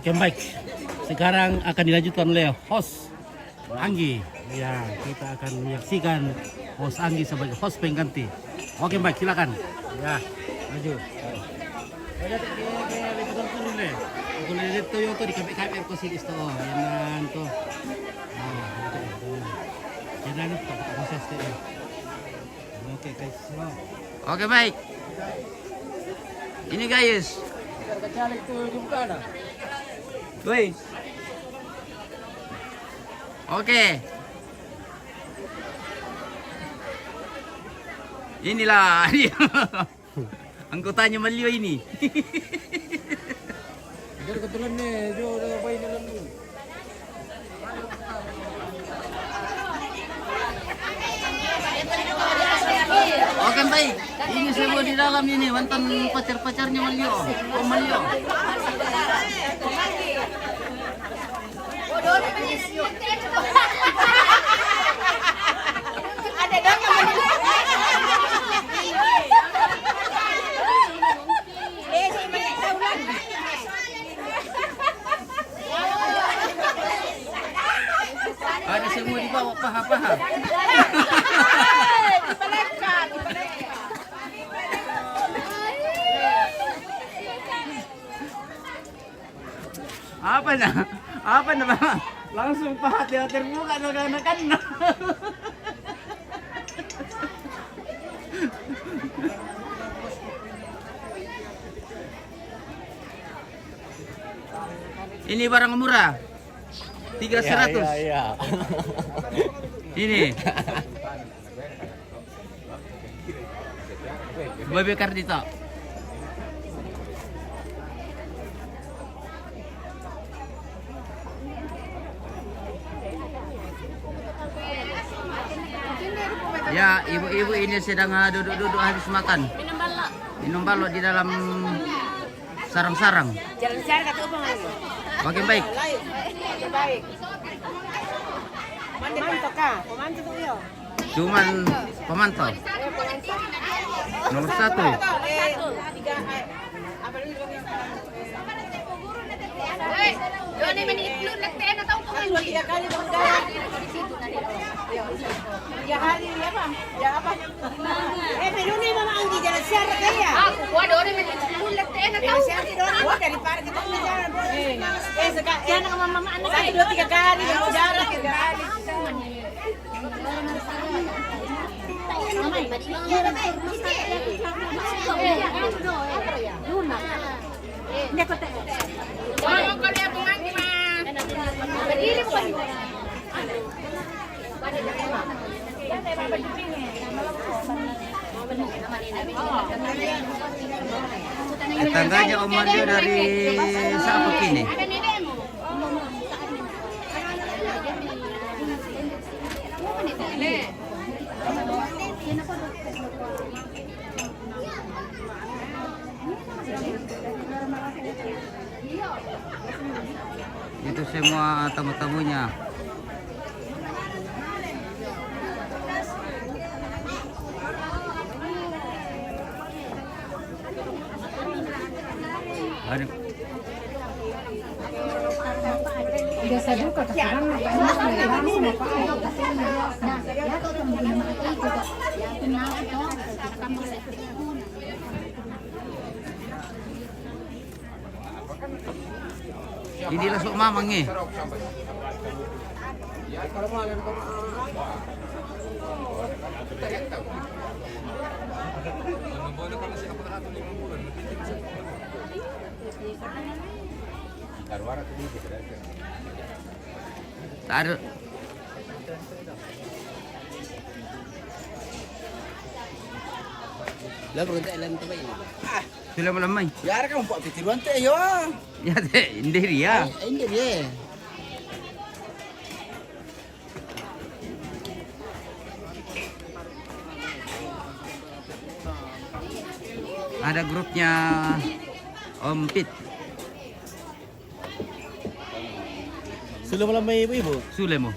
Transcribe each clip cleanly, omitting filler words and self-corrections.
Oke baik, sekarang akan dilanjutkan oleh host Anggi. Ya, kita akan menyaksikan host Anggi sebagai host pengganti. Oke baik, silakan. Ya, maju. Aku lihat tuh yang tuh di KPR kok sih isto, yang tuh. Jangan itu proses tuh. Oke guys. Oke baik. Ini guys. Woi. Oke. Inilah dia. Anggotanya Malio ini. Jadi kebetulan nih, Jo udah bayi dalam dulu. Oke baik. Ini semua di dalam ini mantan pacar-pacarnya Malio. Oh Malio. Ada dong yang Ada semua di bawah paha-paha. Apa nah? Apa nah? Langsung paha dia terbuka anak-anak. Ini barang murah. 300. Iya. Ini. Babe Kardito. Ya, ibu-ibu ini sedang duduk-duduk habis makan. Minum balok di dalam sarang-sarang. jalan-jalan kata apa mas? Oke baik. Baik. Pemantau kah? Pemantau tuh yo. Cuman pemantau. Nomor 1. Ini menitlu nagteen na taong kung 3 kali magdala. 3 kali apa? Ya apa? Pero ni mama Anggi jalan siara kaya. Aku kuha doon menitlu nagteen na taong. Siara doon. Wah dari para kita na jalan bro. Sekarang yan ang mama anak. 1, 2, 3 kali magdala. 3 kali. Hindi ko tayo. Ano ko niya bumangi ma? Berdiri mo kayo. Tetangganya Om Mario dari siapa kini? Itu semua tamu-tamunya. Ada. Biasa juga sekarang langsung apa aja. Nah, ya tuh teman-teman aku juga. Ya kenal itu. Ini lasuk mamang nih. Taruh. Lah berhenti lan to ini. Sudah melamai. Ya kan mbok pitiruan teh yo. Ya teh, indiri ya. Ini dia. Ada grupnya Om Pit. Sudah melamai ibu-ibu. Sulemo.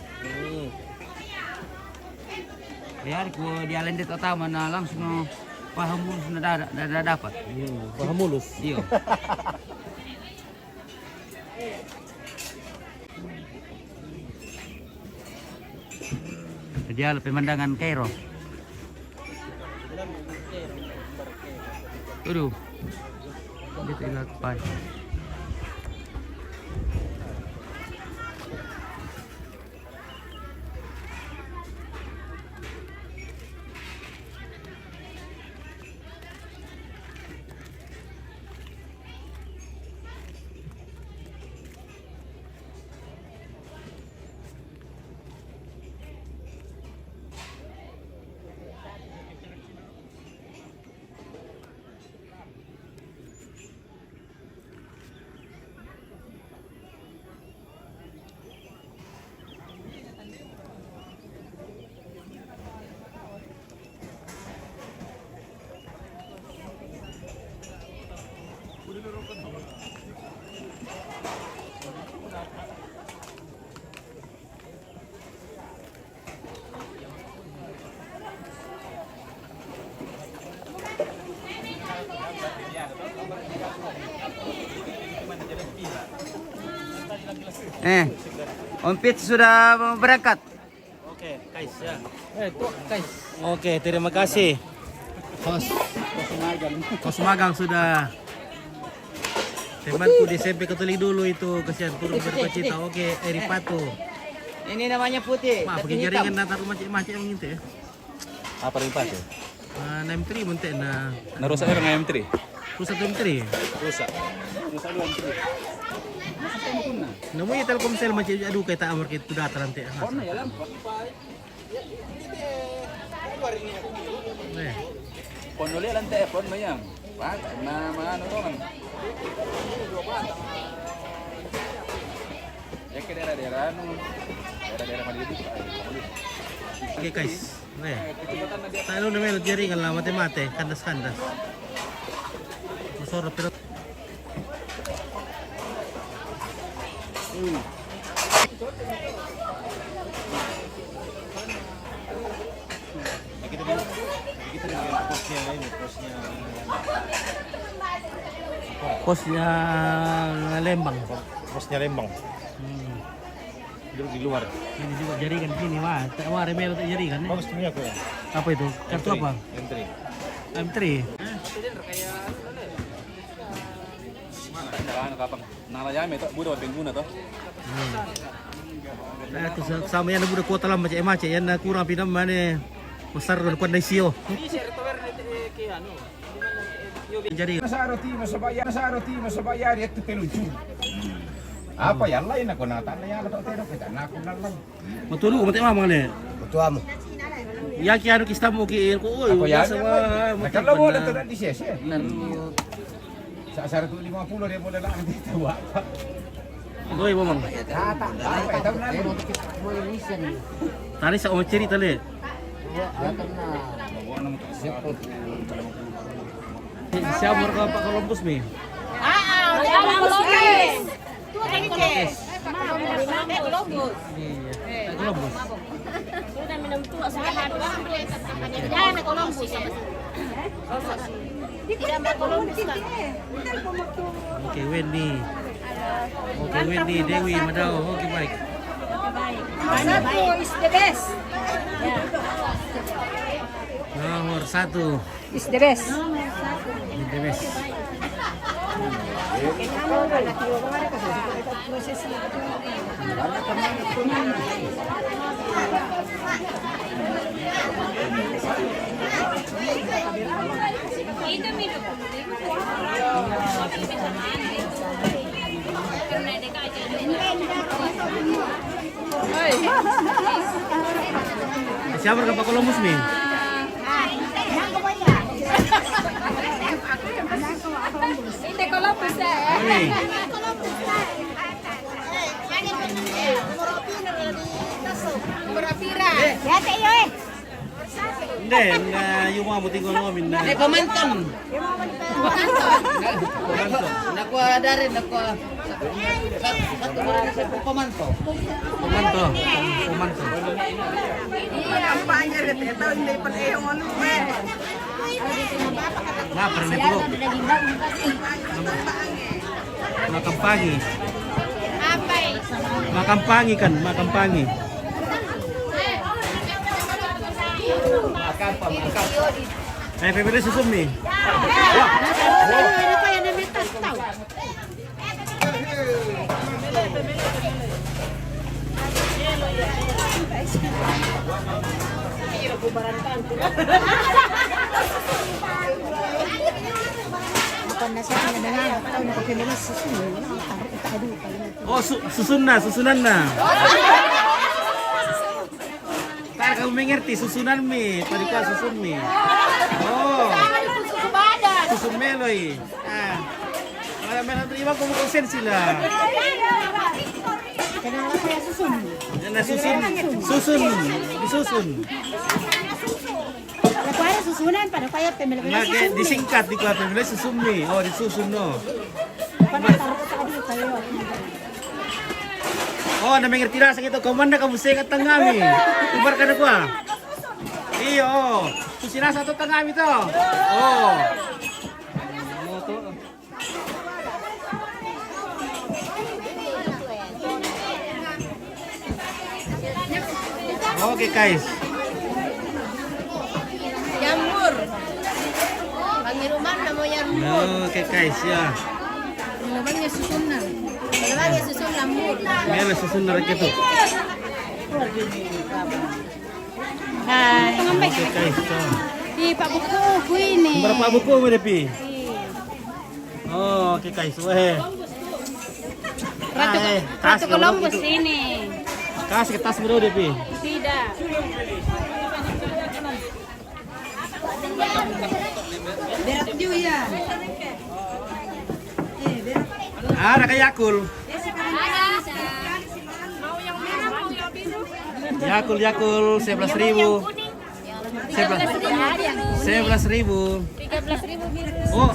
Ya, aku di Alendet utama na langsung paham mulus na dapat. Paham mulus. Iya. Ideal pemandangan Kairo. Aduh. Dito ilag pa. Om Pits sudah mau berangkat. Oke, guys ya. Guys. Oke, terima kasih. Kos magang sudah. Temanku di SMP Katolik dulu itu kasihan turun berpacita. Oke, Eripatu. Ini namanya putih. Wah, pakai jaringan natar macam-macam yang itu ya. Apa Ripatu? M3 munte na. Narusak orang M3. Rusak M3. Rusak. Rusak dua M3. Namun ya Telkomsel macam aduh kayak tak amar itu data nanti. Pon ulit lang telepon mo yan. Pak, ano to man. Ya ke daerah-daerah daerah-daerah Malibis. Oke guys. Tayo na may jaringan lang mate-mate, kandas-kandas. Masarap pero posnya Lembang. Posnya Lembang. Di luar. Ini juga jaringan di sini, wah. Tak mau remel tak jaringan. Bagus punya aku ya. Apa itu? Kartu apa? M3. M3. Ano kapag nalayami to, budo pengguna to. Nah, itu sama yang budak kuota lama macam macam yang kurang pinam mana besar dan kuat naisio. Jadi sa bayari at pelunchun. Apa yan lain ako natan na yan ato tero kita na ako na lang. matulog ko mati mamang ne. Tua mo. Yaki ano kista mo ki ko oy. Ako yan. Sama Nakalawo lang to na di sese. Sa 150 dia mo lang ang dito wa. Oy mamang. Tata. Apa itaw na. Tani sa omachiri tali. Siya mo ka pa Columbus mi. Columbus. Columbus. Sudah minum tua sudah Jangan Columbus. Tidak mau Columbus kan? Oke Wendy. Oke Wendy Dewi Madao. Oke baik. Satu is the best. Nomor 1. Is the best. The best. Siapa ka pa Columbus mi? Hindi Columbus eh. Oy. Berapira. Ya tayo eh. Hindi, yung mga muting ko min na. Pamanton. Pamanto. Nakuha dari nakuha. Satu orang sa pamanto. Pamanto. Pamanto. Kampanya rin ito, hindi pa kayo ano eh. Na, parang nito. Makampangi. Apay. Makampangi kan, makampangi. Pemilih susum nih. Ano pa yan na may tastaw? Bukan na siya na nangangatao na pagkamilas susunod. Nakakado pa yun. Oh, susunan na. Tak kamu mengerti susunan mi, tadi ka susun mi. Oh, susun meloy. Ah, malam terima kamu konsen sila. Kenapa kaya susunod? Jangan disusun. Nakuha susunan, paano kaya pamilas Nggak kayak disingkat di kuat pemilih susun mi. Oh, disusun no. Panataro ko sa adi kayo. Oh, na mengerti rasa gitu. Komanda kamu sekat tengah mi. Ibar kada kuah. Iyo, susina satu tengah mi to. Oh. Oh, tuh. Oke guys. Jamur. Pangiruman na mo jamur. Oke guys ya. Namanya susunan. Namanya susun jamur. Mela susun narek itu. Hai. Oke guys. Di Pak Buku ku ini. Berapa buku mo depi? Oh, oke guys. Weh. Ratu Columbus ini. Kas ke tas bro depi. Tidak. Berat juga ya. Ada kayak Yakul. Yakul 11.000. 11.000. 13.000 biru. Oh,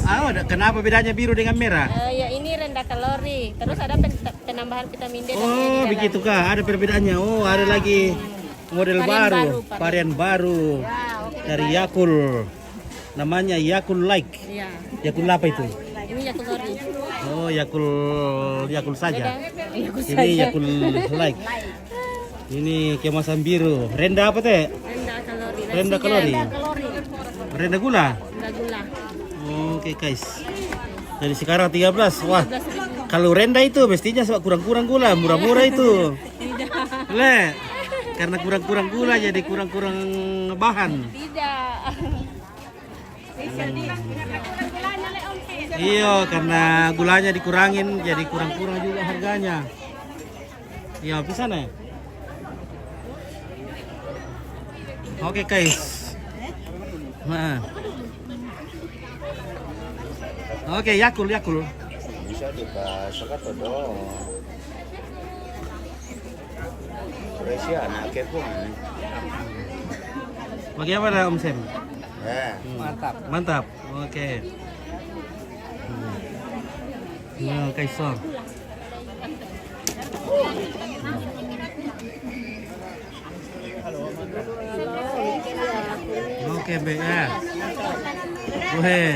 kenapa bedanya biru dengan merah? Ya ini rendah kalori. Terus ada penambahan vitamin D. Oh, begitu kah? Ada perbedaannya. Oh, ada lagi model baru, varian baru dari Yakul. Namanya Yakul Like. Iya. Yakul apa itu? Ini ya kalori. Oh, Yakul saja. Yakul Ini Yakul Like. Ini kemasan biru. Rendah apa teh? Rendah kalori. Rendah kalori. Rendah gula. Rendah gula. Oke guys. Jadi sekarang 13. Wah. Kalau rendah itu mestinya kurang-kurang gula, murah-murah itu. Le. Karena kurang-kurang gula jadi kurang-kurang bahan. Tidak. Iya, karena gulanya dikurangin jadi kurang-kurang juga harganya. Iya, bisa nih. Oke guys. Nah. Oke, Yakul. Bisa dipasok atau dong. Presi anak pun. Bagaimana Om Sem? Mantap. Oke. Nah, Kaisar. Oke, Be ya. Weh.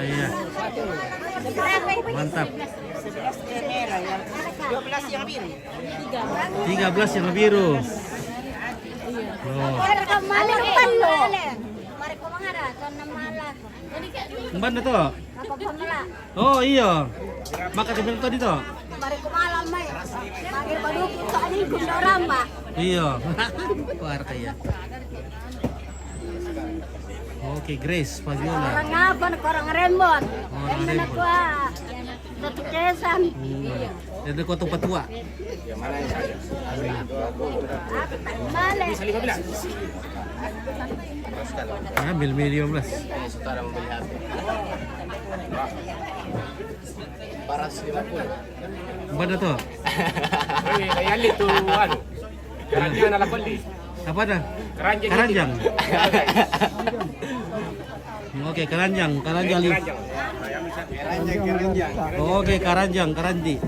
Iya. Mantap. 12 yang biru. 13 yang biru. Oh. Mbak na to? Oh iya. Maka kebetulan tadi to? Iya. Kuar kaya. Oke, Grace Fabiola. Orang apa? Orang rembot. Orang rembot. Satu kesan. Dari kota Patua. Ambil 15. Saudara membeli HP. 450. Mbak na to? Kayali tu ano. Karanjang na lakon di. Apa dah? Karanjang. Oke, Karanjang. Karanjang. Oke, Karanti.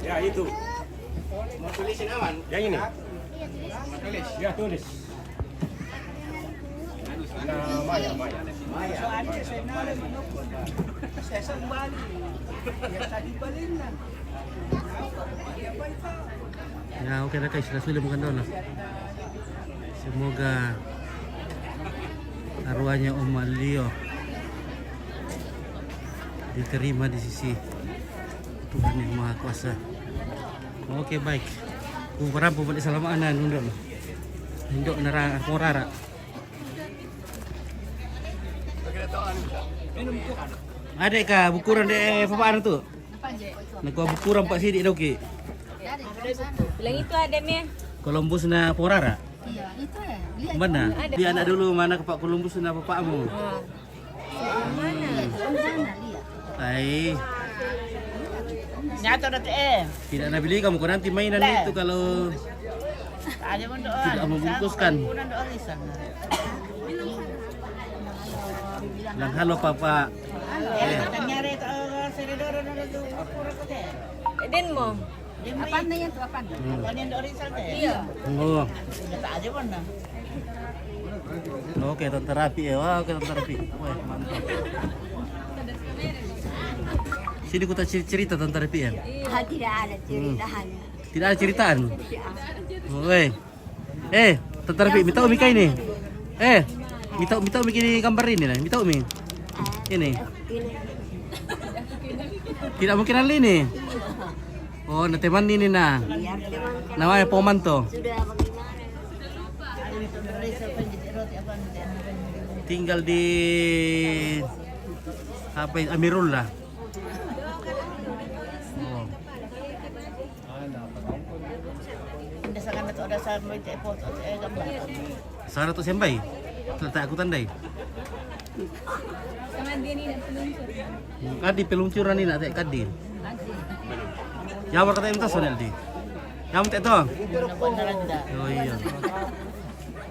Ya itu. Mau tulisin awan? Yang ini. Tulis. Ya tulis. Ya, oke dah guys, sudah bukan dono. Semoga arwahnya Om Leo diterima di sisi Tuhan Yang Maha Kuasa. Oke baik. Kumpara po balik salamanan nundok. Nundok nara morara. Ada ka bukuran de papaan tu? Nak bukuran Pak Sidik dah okey. Bilang itu ada Mia. Columbus na porara. Iya, itu ya. Lihat Mana? Dia anak dulu mana ke Pak Columbus na bapakmu? mana? Lihat. Ai, Nyata dah tidak nak beli kamu kau nanti mainan itu kalau Ada pun doa. tidak membungkuskan. Punan doa lisan. Lang halo Papa. Nyari tu sededor tu kurang tu. Den mo. Apa na yan to? Apa? Apa ni doa lisan tu? Iya. Oh, Tak ada pun dah. oke tante rapi ya. Wah, oke tante rapi. Wah, mantap. Sini ku tak cerita tante rapi ya. Tidak ada ceritaannya. Tidak ada ceritaan. Woi. Tante rapi, minta umi kai ni. Minta umi kini gambar ini lah. Minta umi. Ini. Tidak mungkin hal ini. Oh, na teman ini nah. Namanya Pomanto. Sudah bagaimana? Tinggal di apa ini? Amirullah. Oh. Dah sangat tu ada sampai foto gambar. Sana tu sembay. Letak aku tandai. Sama dia ni nak peluncur. Kadi peluncuran ni nak tak kadi. Yang berkata minta sonel di. Yang minta tu. Benar dah. Oh iya.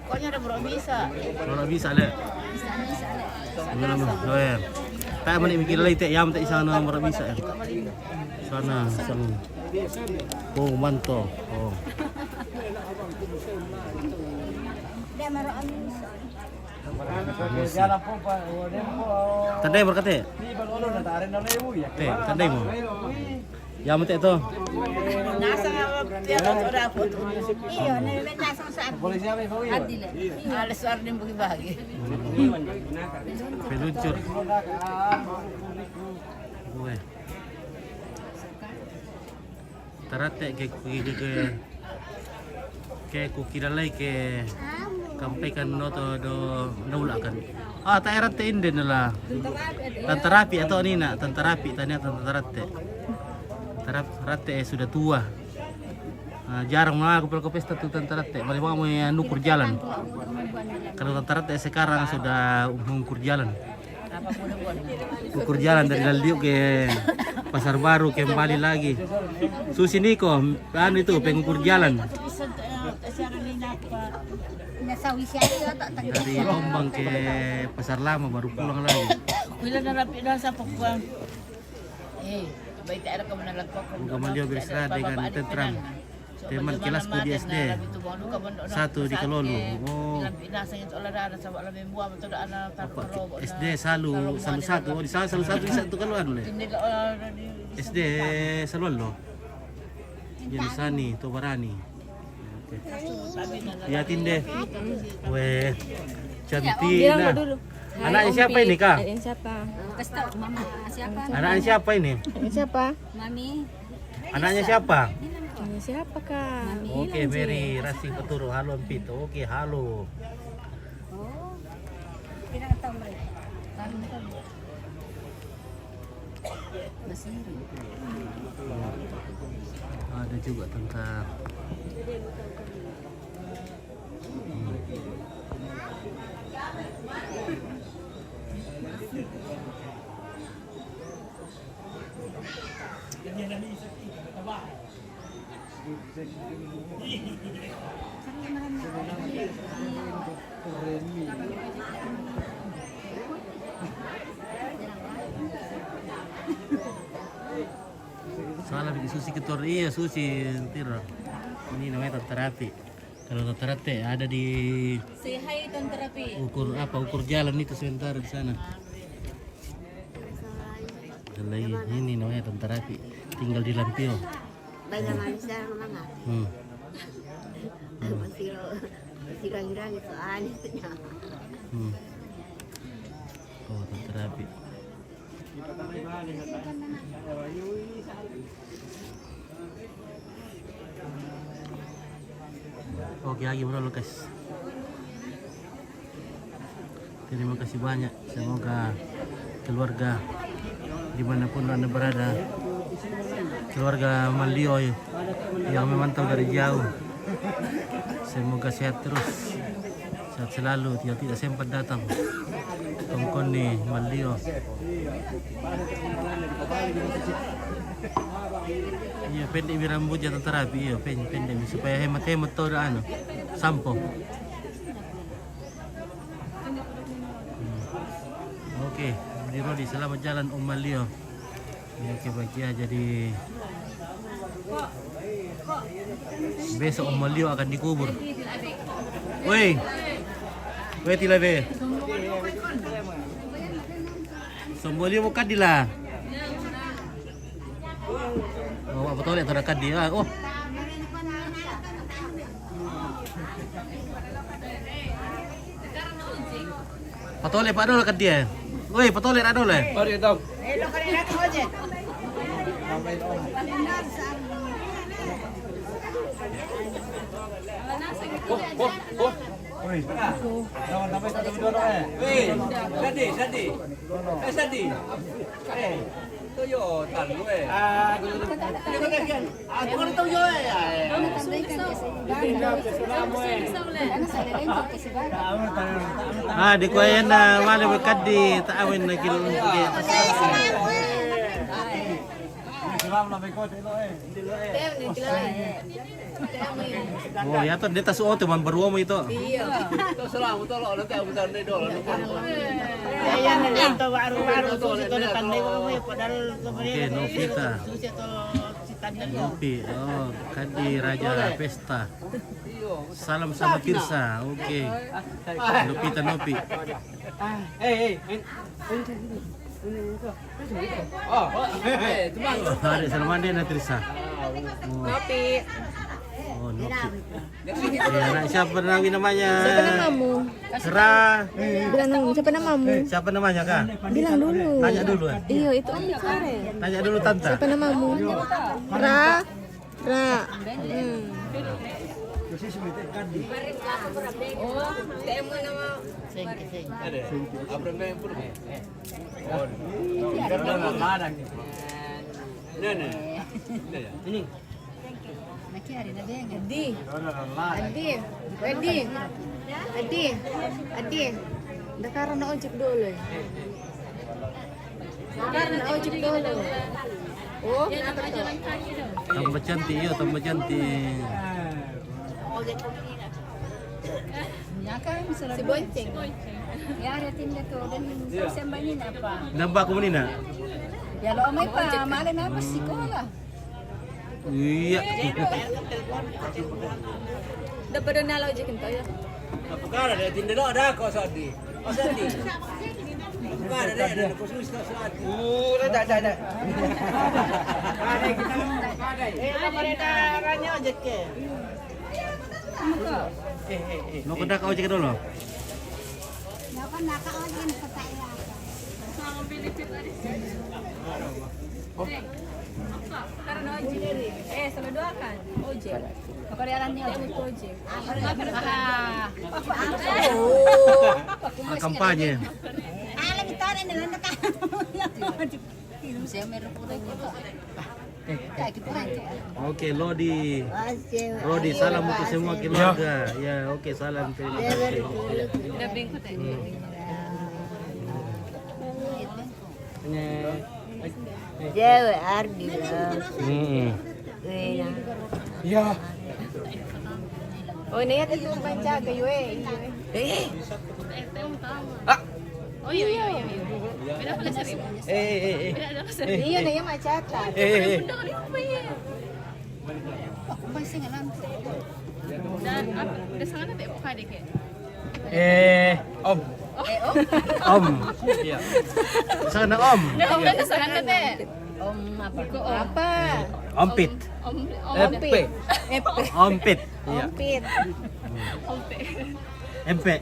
Koknya ada belum bisa. Kalau bisa le. Mana doer. Tak mana mikir lagi tak yang tak sana mara bisa. Sana sang. Oh manto. Oh. Tandai berkata. Tandai mo. Yang minta tu. Nasa dia tu ada foto. Iyo, nasa sa Adil. Ada suara ni bagi bagi. Peluncur. Gue. Tarate ke kukira lagi ke kampaikan noto do naulakan. Tak erate inden lah. Tantarapi atau ni nak tantarapi tanya tantarate. Tantarate sudah tua. Jarang malah ke pesta tu tantarate. Mari mau nukur jalan. Kalau tantarate sekarang sudah mengukur jalan. Ukur jalan dari Laldiu ke Pasar Baru kembali lagi. Susi Niko, itu pengukur jalan. Nasawi siya tak Dari Lombang ke Pasar Lama baru pulang lagi. Bila dah rapi dah sampai pulang. Baik tak ada kemenangan pokok. Gamalio berserah dengan tentram. Teman kelasku di SD. Satu di Kalolu. Oh. SD selalu satu. Oh, di sana selalu satu di satu Kaluan le. SD selalu lo. Jadi Sani, Tobarani. Oke. Lihatin deh. Weh. Cantik nah. Anaknya siapa ini, Kak? Anaknya siapa? Kasih mama siapa? Anaknya siapa ini? Anaknya siapa? Mami. Anaknya siapa? Anaknya siapa Kak? Oke, Mary Rasi Peturu. Halo Pito. Oke, halo. Oh. Pinakataw mo rin. Masih. Ada juga tentang salah bikin susi ketor iya susi tiro ini namanya terapi Kalau Tantarate ada di Say hi Tantarapi. ukur jalan itu sebentar di sana. Lagi ini namanya Tantarate, tinggal di Lampio. Banyak manusia mana? Masih kira-kira gitu anehnya. Oh, Tantarate. Oke, lagi bro guys. Terima kasih banyak. Semoga keluarga dimanapun Anda berada, keluarga Malio yang memantau dari jauh, semoga sehat terus, sehat selalu, tidak sempat datang. Tongkoni Malio. Iya, pendek rambutnya Tantarapi, iya pendek supaya hemat tuh ada sampo. Oke, di Rodi, selamat jalan Om Malio. Ya, oke baik ya, jadi besok Om Malio akan dikubur. Woi, tilabe. Sombolio bukan dilah. Oh, betul ya terdekat dia. Oh. Patole Pak Dol kat dia. Woi, patole ada le. Oh, dia tahu. Lo kanina ka oje. Sadi. Toyota lu eh. Bukan tahu yo ya. Ah, di kuya na wala kadi taawin na kilo ke. Oh, ya tuh deta suo teman baru mo ito. Salamat tolo nanti aku tanda dulu. Ayan na lang to baru-baru to ito na tanday mo padal to Oke, Novita. susi to si tanday mo. Nopi, oh, kadi Raja Pesta. Salam sama Tirsa, oke. Novita Nopi. Hari Salmande na Tirsa. Nopi. Oh, Nopi. Ya, anak siapa namanya? Siapa namamu? Ra. Bilang siapa namamu? Siapa namanya, Kak? Bilang dulu. Tanya dulu. Iya, itu kan Kare. Tanya dulu Tante. Siapa namamu? Ra. Oh, temu nama. Ada. Apa main pun. Ini. Adi. Dakaran na ojek dulu. Oh, Tambah cantik, iya, tambah cantik. si Bonceng. Ya, ada tinda to dan sembanyin apa? Nampak aku menina? Ya lo amay pa, malay na pa sekolah. Iya. Dapat na law jekin tayo. Apakah ada tinda lo ada kau Sadi? Oh Sadi. Apakah ada khusus Sadi? Ada. Mereka ranyo ojek ke. Mau ke dak ojek dulu? Karena ojek. Sama doakan ojek. Makariarannya ojek. Kampanye. Alam ito rin nila naka. Oke, Lodi. Rodi, salam untuk semua keluarga. Ya, oke, salam terima kasih. Jewe Ardi. Ya. Oh, ini itu pancaga yue. Oh iya. Beda pala sa rin. Iya na yung macata. Ako pa singalan. Dan apa? Dasar na tayo ka deke. Om. Om. Sana om. Om na dasar na te. Apa? Ompit. P. Ompit. Iya. Pit. Empe.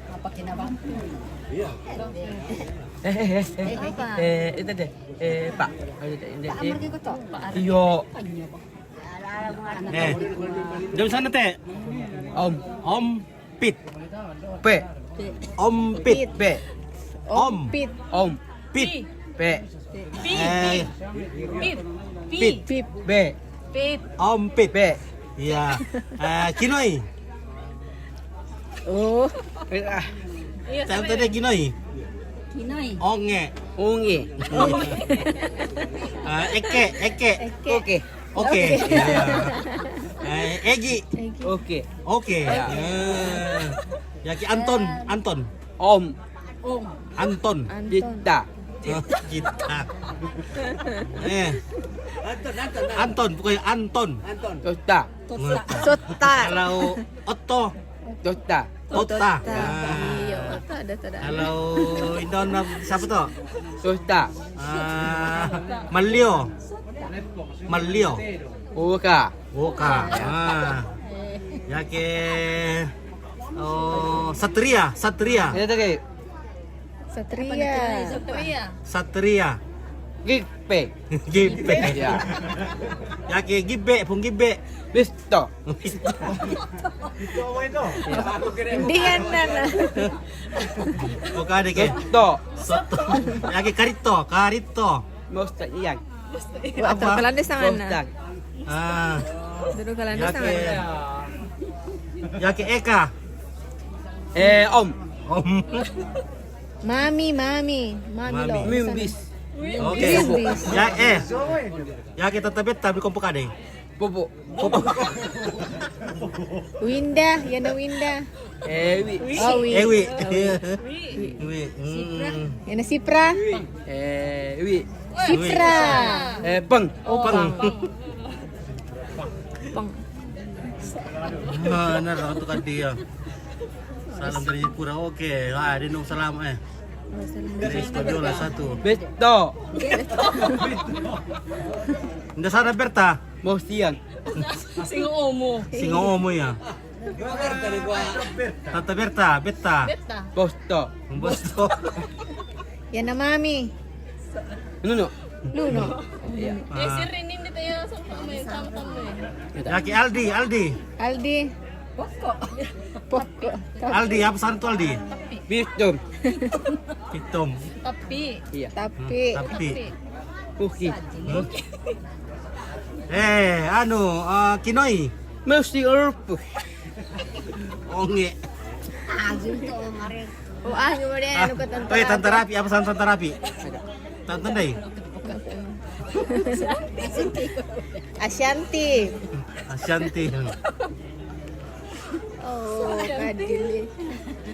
Itu deh. Pak. Amargi ko to. Iyo. Jom sana teh. Om. Ompit. P. Ompit. P. Om. Pit. Om. Pit. P. Pit. Pit. B. Pit. Ompit. P. Iya. Kinoy. Oh. Iya, Tahu tadi kinoy. Kinoy. Onge. Ungi. Eke. Oke. Oke. Egi. Oke. Oke. Yaki Anton. Om. Anton. Dita. Kita. Anton, pokoknya Anton. Tota. Sota. Kalau Otto, Tota. Otta. Iya, ada. Kalau Indon siapa tuh? Tota. Malio. Uka. Oka. Yake Satria. Ini tadi. Satria. Gipe. Gibe. Ya. Yake Gibe. Bisto. Dengan nana. Oka deke. Bisto. Soto. Yake Karito. Mosta iyan. Atau kalanda sa Mosta. Dulu kalanda sa Yake Eka. Om. Om. Mami lo. Mimbis. Oke. Ya Yake Tata di kompo kade. Popo. Winda, yan na Winda. Ewi. Oh, Ewi. Yan na Sipra. Ewi. Sipra. Peng. Pang. Pang. Mana lah untuk dia. Salam dari Jepura. Oke. Dinung salam Dari Stodiola 1. Bisto. Indah sana Berta. Mostian. Singo omo. Singo omo ya. Tata Berta. Beta. Posto. Bosto. Yan na Mami. Nuno. Luno. Si Rinin dito yung sama-sama. Yaki Aldi. Aldi. Poko. Aldi apa sana tuh Aldi? Bistom. Pitom. Tapi. Iya. Tapi. Kuki. Kinoy. Mesti urpus. Onge. Kemudian ano ko tanto. Tante Rapi, apa sana Tante Rapi? Tante Day. Ashanti. Ashanti. Oh, kadili.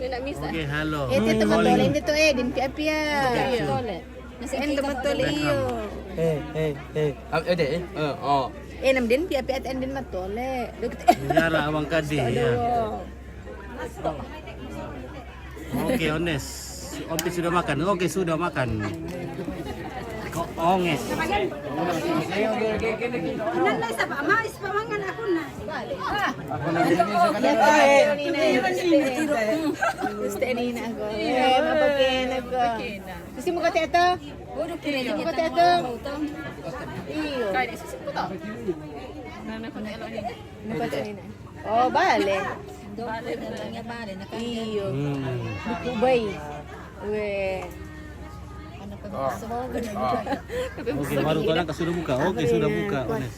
Kena misa. Oke, halo. Ito tumatole dito din pia-pia. Nasa end tumatole iyo. Oh. Nam din pia-pia at end din matole. Nyala awang kadi ya. Oke, Ones. Ompi sudah makan. Oke, sudah makan. Kok onges. Gusto ni na ako. Mapagkin ako. Gusto mo kati ito? Gusto mo kati ito? Iyo. Kaya di sisip ko to. Nana ko na ilo ni. Oh, bale. Bale. Iyo. Bukubay. We. Oke, warung kalian sudah buka. Oke, sudah buka, Ones.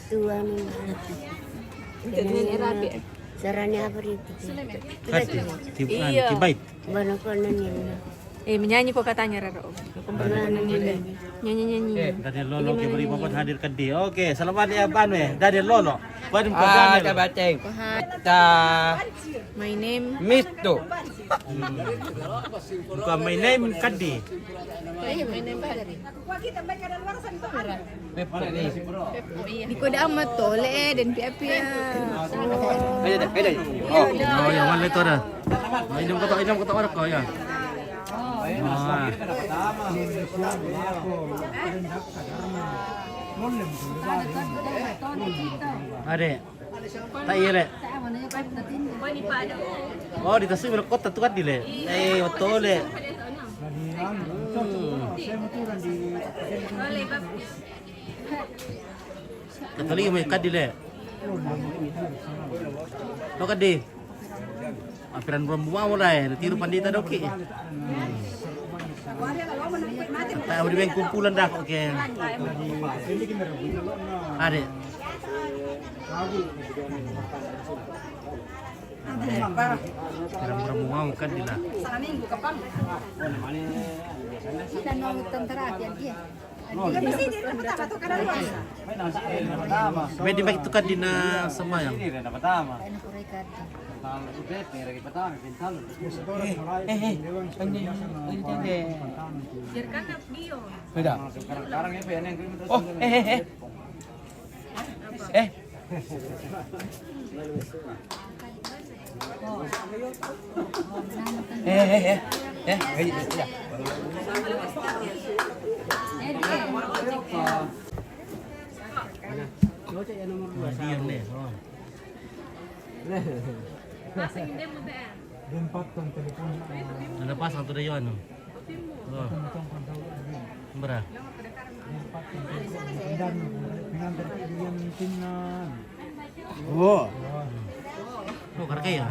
Dengan Arabi. Saranya apa itu? Kibait. Mana kononnya? Menyanyi po katanya Raro. Nyanyi. Daniel Lolo ke beri bapak hadir ke dia. Oke, selamat ya Daniel Lolo. Daniel. Bateng. Ta. My name Misto. Bukan my name Kadi. Di kode amat to, le dan pia-pia. Oh, yang mana itu ada? Inam kata orang kau ya. Ada. Tak iya le. Oh di tasik melok kota tu kan dile. Betul le. Kali ini kan dile. Lo kan di. Apiran perempuan mulai. Tiru pandita doki. Tak boleh main kumpulan dah. Okey. Ada. Perempuan kan dila. Dan mau tentara dia. Pwede ba itu kan dina sama yang? Diam deh. Ada pasang tu dia anu. Oh. Berapa? Oh. Oh, karena ya.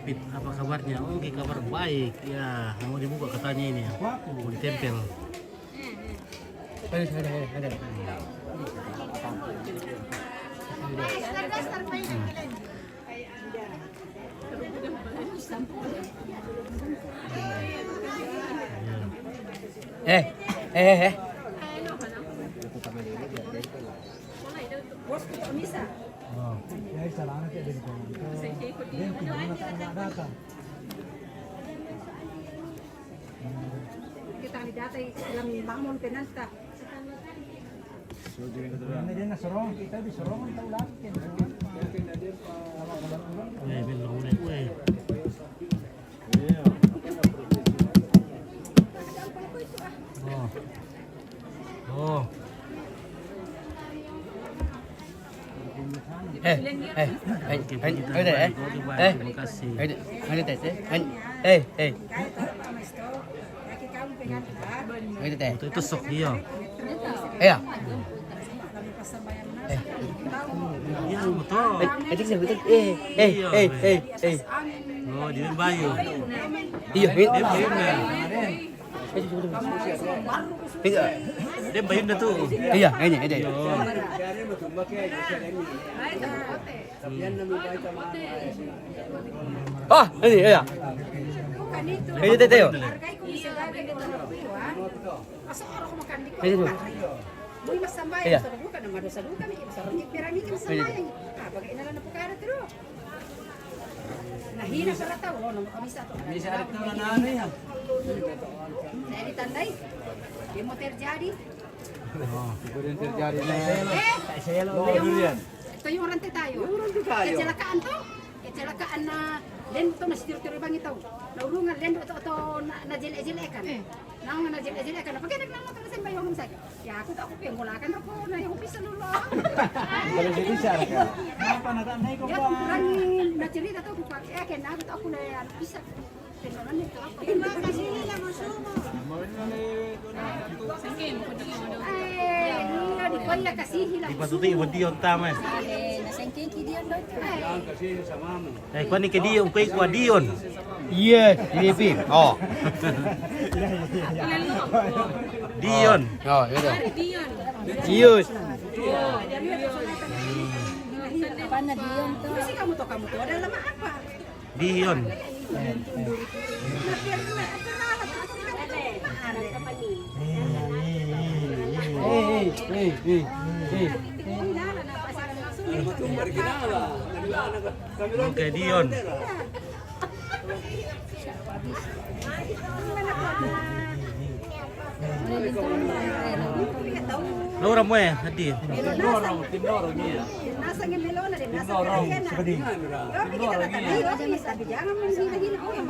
Pit, apa kabarnya? Oke, kabar baik. Ya, mau dibuka katanya ini ya. Mau ditempel. Ada. Kita didata dalam bangun penasta. Oh. Terima kasih. Itu sok iya. Iya betul. Oh di Bayu. Iya. Dia Bayu dah tu. Iya, ini. Oh, ini ya. Ini teteo. Boy mas sambayan sa bukan na madosa-duka mi sa pirami kim sambayan. Ah, bagay na lang na pukara tiro. Nahina para taw, no kamisa to. Bisa ada tu na ano yan. Jadi tandai. Di mo terjadi. Siguro yung terjadi na. Saya durian. Ito yung rante tayo. Kecelakaan to. Kecelakaan na len to mas tiro-tiro bang ito. Naurungan len to na jele-jelekan. Nang na jele-jelekan. Pag nagnamotor na sa bayong sa. Ya aku tak aku pengulakan ako na yung umpisa lolo. Kalau jadi syar ka. Apa na tanay ko Ya ba? kurang na cerita to pa ken ako na yan bisa. Tenonan nito ako. Kasi nila masumo. Ay, di ko ya kasi hila. Ipatuti ibu Dion tama. Nasengke ki Dion daw. Eh, kuan ni ke Dion, kuy kuan Dion. Yes, ini pin. Oh. Dion. Oh, itu. Yes. Pana Dion to. Kasi kamu to ada lama apa? Dion. Hey. Oke, Dion. Laura mo eh, hadi. Tim Loro niya. Nasa ng melona din, nasa kanya na. Yo, kita tadi, yo, sabi jangan menghina-hina. Oh, yang